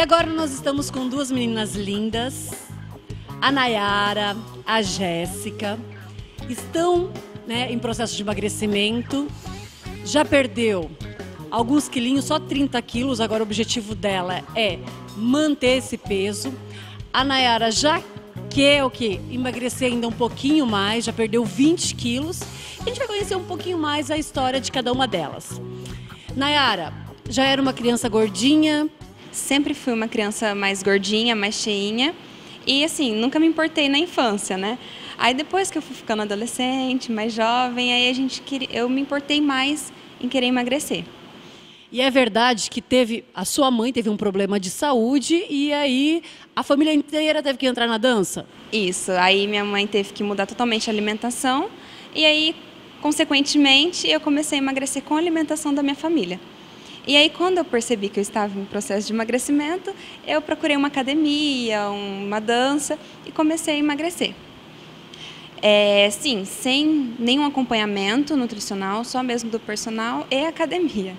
agora nós estamos com duas meninas lindas, a Nayara, a Jéssica, estão, em processo de emagrecimento, já perdeu alguns quilinhos, só 30 quilos, agora o objetivo dela é manter esse peso. A Nayara já quer emagrecer ainda um pouquinho mais, já perdeu 20 quilos. A gente vai conhecer um pouquinho mais a história de cada uma delas. Nayara, já era uma criança gordinha? Sempre fui uma criança mais gordinha, mais cheinha. E assim, nunca me importei na infância, né? Aí depois que eu fui ficando adolescente, mais jovem, aí eu me importei mais em querer emagrecer. E é verdade que a sua mãe teve um problema de saúde e aí a família inteira teve que entrar na dança? Isso, aí minha mãe teve que mudar totalmente a alimentação e aí, consequentemente, eu comecei a emagrecer com a alimentação da minha família. E aí, quando eu percebi que eu estava em processo de emagrecimento, eu procurei uma academia, uma dança e comecei a emagrecer. Sim, sem nenhum acompanhamento nutricional, só mesmo do personal e academia.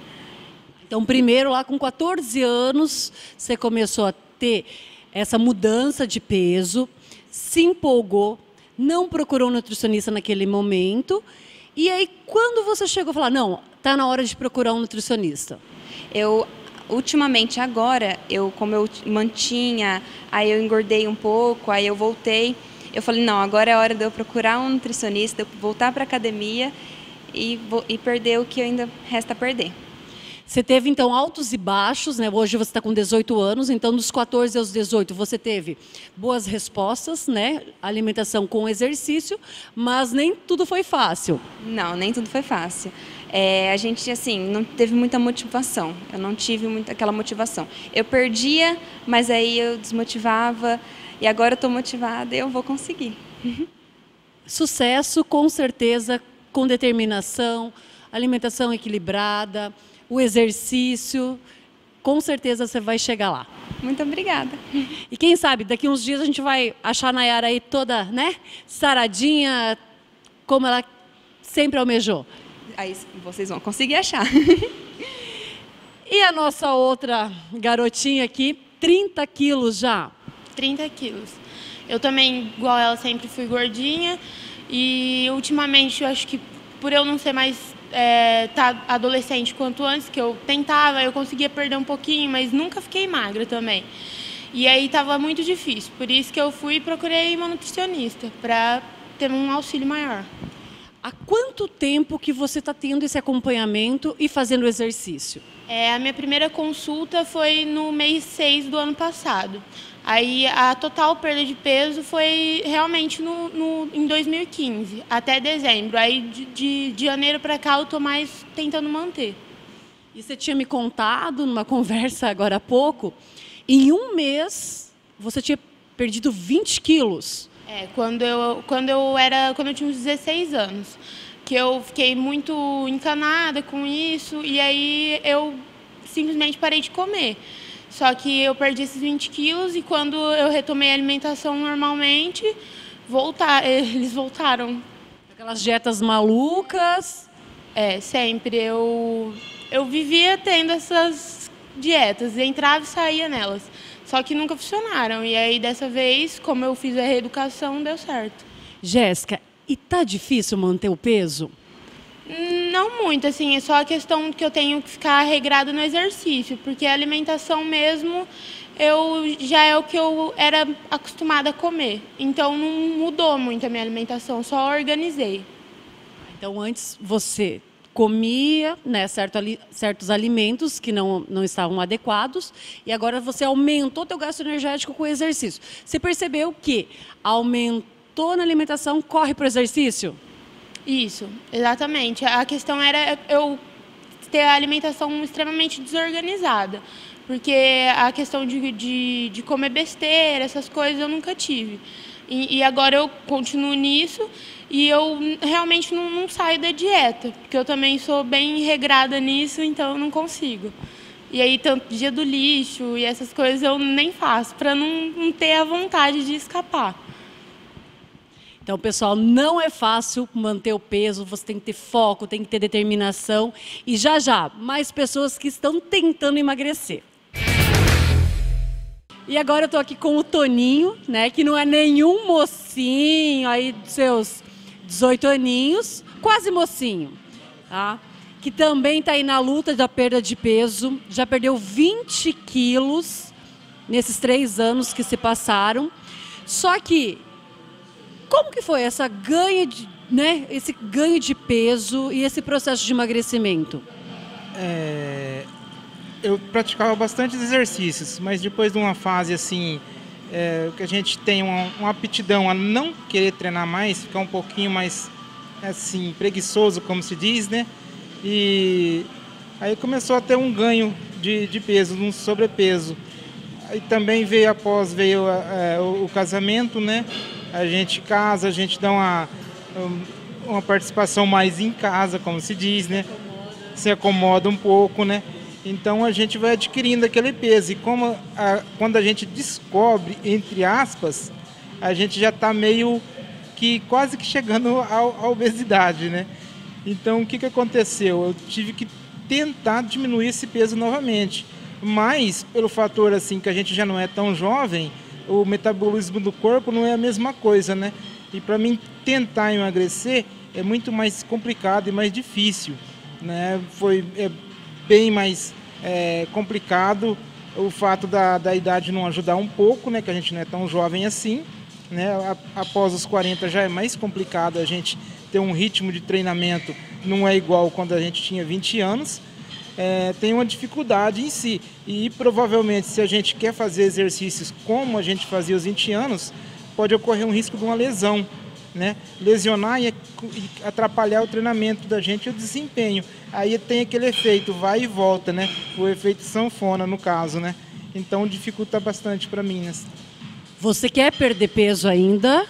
Então, primeiro, lá com 14 anos, você começou a ter essa mudança de peso, se empolgou, não procurou um nutricionista naquele momento. E aí, quando você chegou a falar, não, está na hora de procurar um nutricionista? Ultimamente, agora, como eu mantinha, aí eu engordei um pouco, aí eu voltei. Eu falei, não, agora é hora de eu procurar um nutricionista, de eu voltar para a academia e perder o que ainda resta a perder. Você teve, então, altos e baixos, né? Hoje você está com 18 anos, então dos 14 aos 18 você teve boas respostas, né? Alimentação com exercício, mas nem tudo foi fácil. Não, nem tudo foi fácil. A gente, assim, não teve muita motivação, eu não tive muito aquela motivação. Eu perdia, mas aí eu desmotivava, e agora eu estou motivada e eu vou conseguir. Sucesso, com certeza, com determinação, alimentação equilibrada, o exercício, com certeza você vai chegar lá. Muito obrigada. E quem sabe, daqui uns dias a gente vai achar a Nayara aí toda, saradinha, como ela sempre almejou. Aí vocês vão conseguir achar. E a nossa outra garotinha aqui, 30 quilos já. 30 quilos. Eu também, igual ela, sempre fui gordinha. E ultimamente, eu acho que por eu não ser mais adolescente quanto antes, que eu tentava, eu conseguia perder um pouquinho, mas nunca fiquei magra também. E aí estava muito difícil. Por isso que eu fui e procurei uma nutricionista, para ter um auxílio maior. Há quanto tempo que você está tendo esse acompanhamento e fazendo exercício? A minha primeira consulta foi no mês 6 do ano passado. Aí a total perda de peso foi realmente em 2015, até dezembro. Aí de janeiro para cá eu estou mais tentando manter. E você tinha me contado numa conversa agora há pouco, em um mês você tinha perdido 20 quilos. Quando eu tinha uns 16 anos, que eu fiquei muito encanada com isso e aí eu simplesmente parei de comer. Só que eu perdi esses 20 quilos e quando eu retomei a alimentação normalmente, eles voltaram. Aquelas dietas malucas? Sempre. Eu vivia tendo essas dietas, entrava e saía nelas. Só que nunca funcionaram. E aí, dessa vez, como eu fiz a reeducação, deu certo. Jéssica, e tá difícil manter o peso? Não muito, assim, é só a questão que eu tenho que ficar regrada no exercício, porque a alimentação mesmo já é o que eu era acostumada a comer. Então, não mudou muito a minha alimentação, só organizei. Então, antes você comia, certos alimentos que não estavam adequados e agora você aumentou teu gasto energético com o exercício. Você percebeu que aumentou na alimentação, corre para o exercício? Isso, exatamente. A questão era eu ter a alimentação extremamente desorganizada, porque a questão de comer besteira, essas coisas eu nunca tive. E agora eu continuo nisso e eu realmente não saio da dieta, porque eu também sou bem regrada nisso, então eu não consigo. E aí, tanto dia do lixo e essas coisas eu nem faço, para não ter a vontade de escapar. Então, pessoal, não é fácil manter o peso, você tem que ter foco, tem que ter determinação. E já, mais pessoas que estão tentando emagrecer. E agora eu tô aqui com o Toninho, né? Que não é nenhum mocinho aí dos seus 18 aninhos, quase mocinho, tá? Que também tá aí na luta da perda de peso, já perdeu 20 quilos nesses 3 anos que se passaram. Só que, como que foi esse ganho de peso e esse processo de emagrecimento? Eu praticava bastante exercícios, mas depois de uma fase assim, que a gente tem uma aptidão a não querer treinar mais, ficar um pouquinho mais assim, preguiçoso, como se diz, né? E aí começou a ter um ganho de peso, um sobrepeso. Aí também veio o casamento, né? A gente casa, a gente dá uma participação mais em casa, como se diz, né? Se acomoda um pouco, né? Então a gente vai adquirindo aquele peso. E quando a gente descobre, entre aspas, a gente já está meio que quase que chegando à obesidade, né? Então o que aconteceu? Eu tive que tentar diminuir esse peso novamente. Mas, pelo fator assim que a gente já não é tão jovem, o metabolismo do corpo não é a mesma coisa, né? E para mim tentar emagrecer é muito mais complicado e mais difícil, né? Foi bem mais complicado o fato da idade não ajudar um pouco, né? Que a gente não é tão jovem assim, né? Após os 40 já é mais complicado a gente ter um ritmo de treinamento, não é igual quando a gente tinha 20 anos. Tem uma dificuldade em si e provavelmente se a gente quer fazer exercícios como a gente fazia aos 20 anos, pode ocorrer um risco de uma lesão, né? Lesionar e atrapalhar o treinamento da gente e o desempenho. Aí tem aquele efeito vai e volta, né? O efeito sanfona no caso, né? Então dificulta bastante para mim, né? Você quer perder peso ainda?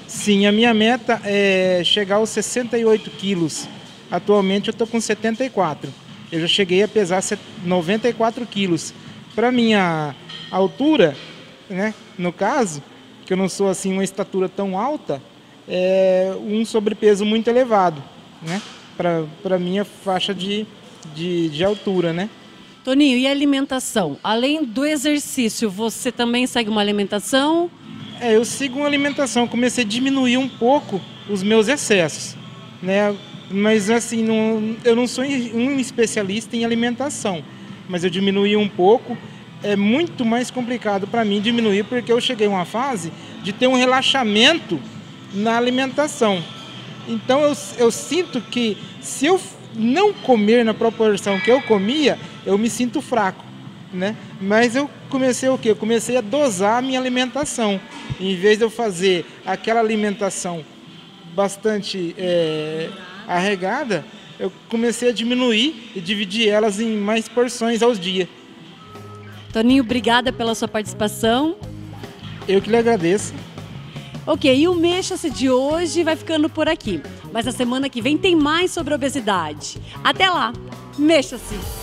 Sim, a minha meta é chegar aos 68 quilos. Atualmente eu estou com 74. Eu já cheguei a pesar 94 quilos. Para minha altura, né, no caso, que eu não sou assim uma estatura tão alta, é um sobrepeso muito elevado, né, para minha faixa de altura, né. Toninho, e a alimentação? Além do exercício, você também segue uma alimentação? Eu sigo uma alimentação. Comecei a diminuir um pouco os meus excessos, né. Mas assim, eu não sou um especialista em alimentação, mas eu diminuí um pouco. É muito mais complicado para mim diminuir, porque eu cheguei a uma fase de ter um relaxamento na alimentação. Então eu sinto que se eu não comer na proporção que eu comia, eu me sinto fraco, né? Mas eu comecei o quê? Eu comecei a dosar a minha alimentação. Em vez de eu fazer aquela alimentação bastante arregada, eu comecei a diminuir e dividir elas em mais porções aos dias. Toninho, obrigada pela sua participação. Eu que lhe agradeço. Ok, e o Mexa-se de hoje vai ficando por aqui. Mas na semana que vem tem mais sobre obesidade. Até lá, mexa-se!